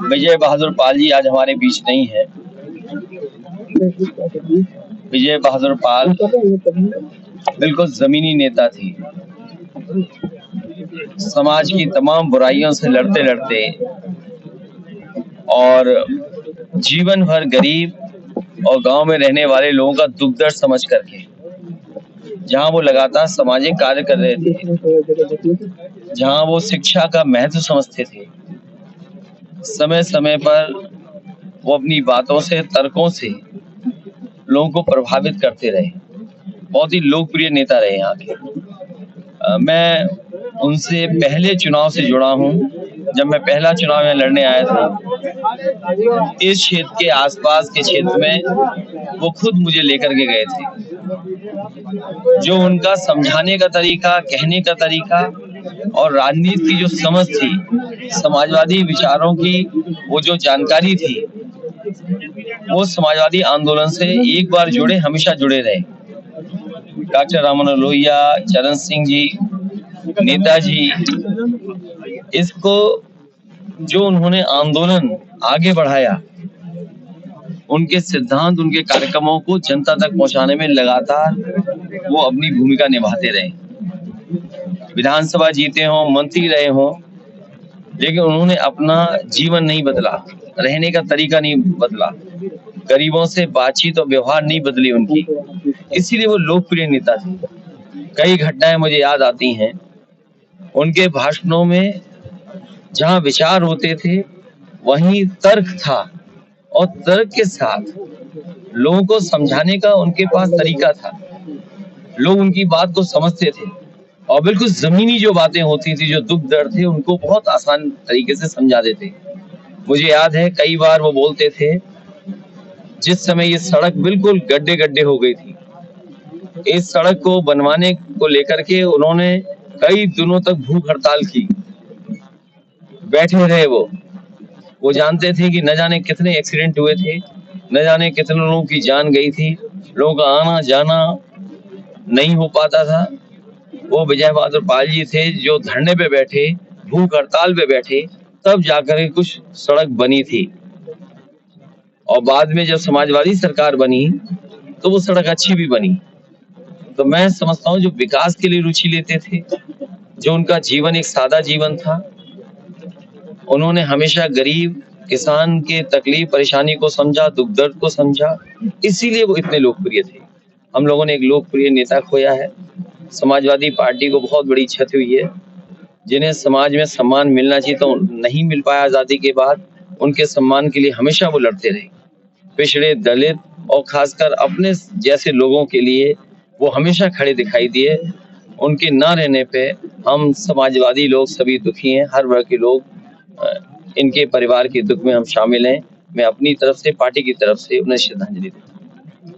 विजय बहादुर पाल जी आज हमारे बीच नहीं है। विजय बहादुर पाल बिल्कुल जमीनी नेता थी। समाज की तमाम बुराइयों से लड़ते लड़ते और जीवन भर गरीब और गांव में रहने वाले लोगों का दुख दर्द समझ करके जहां वो लगातार सामाजिक कार्य कर रहे थे, जहां वो शिक्षा का महत्व समझते थे, समय समय पर वो अपनी बातों से, तर्कों से लोगों को प्रभावित करते रहे। बहुत ही लोकप्रिय नेता रहे यहाँ के। मैं उनसे पहले चुनाव से जुड़ा हूँ। जब मैं पहला चुनाव में लड़ने आया था, इस क्षेत्र के आसपास के क्षेत्र में वो खुद मुझे लेकर के गए थे। जो उनका समझाने का तरीका, कहने का तरीका और राजनीति की जो समझ थी, समाजवादी विचारों की वो जो जानकारी थी, वो समाजवादी आंदोलन से एक बार जुड़े, हमेशा जुड़े रहे। डॉक्टर राममनोहर लोहिया, चरण सिंह जी, नेताजी, इसको जो उन्होंने आंदोलन आगे बढ़ाया, उनके सिद्धांत, उनके कार्यक्रमों को जनता तक पहुंचाने में लगातार वो अपनी भूमिका निभाते रहे। विधानसभा जीते हों, मंत्री रहे हों, लेकिन उन्होंने अपना जीवन नहीं बदला, रहने का तरीका नहीं बदला, गरीबों से बातचीत और व्यवहार नहीं बदली उनकी। इसीलिए वो लोकप्रिय नेता थे। कई घटनाएं मुझे याद आती हैं उनके भाषणों में। जहां विचार होते थे वहीं तर्क था, और तर्क के साथ लोगों को समझाने का उनके पास तरीका था। लोग उनकी बात को समझते थे और बिल्कुल जमीनी जो बातें होती थी, जो दुख दर्द थे, उनको बहुत आसान तरीके से समझा देते। मुझे याद है कई बार वो बोलते थे, जिस समय ये सड़क बिल्कुल गड्ढे गड्ढे हो गई थी, इस सड़क को बनवाने को लेकर के उन्होंने कई दिनों तक भूख हड़ताल की, बैठे रहे। वो जानते थे कि न जाने कितने एक्सीडेंट हुए थे, न जाने कितने लोगों की जान गई थी, लोगों का आना जाना नहीं हो पाता था। वो विजय बहादुर पाल जी थे जो धरने पे बैठे, भूख हड़ताल पे बैठे, तब जाकर कुछ सड़क बनी थी। और बाद में जब समाजवादी सरकार बनी तो वो सड़क अच्छी भी बनी। तो मैं समझता हूँ जो विकास के लिए रुचि लेते थे, जो उनका जीवन एक सादा जीवन था, उन्होंने हमेशा गरीब किसान के तकलीफ परेशानी को समझा, दुख दर्द को समझा, इसीलिए वो इतने लोकप्रिय थे। हम लोगों ने एक लोकप्रिय नेता खोया है। समाजवादी पार्टी को बहुत बड़ी क्षति हुई है। जिन्हें समाज में सम्मान मिलना चाहिए तो नहीं मिल पाया आजादी के बाद, उनके सम्मान के लिए हमेशा वो लड़ते रहे। पिछड़े, दलित और खासकर अपने जैसे लोगों के लिए वो हमेशा खड़े दिखाई दिए। उनके ना रहने पे हम समाजवादी लोग सभी दुखी हैं, हर वर्ग के लोग इनके परिवार के दुख में हम शामिल हैं। मैं अपनी तरफ से, पार्टी की तरफ से उन्हें श्रद्धांजलि देता हूं।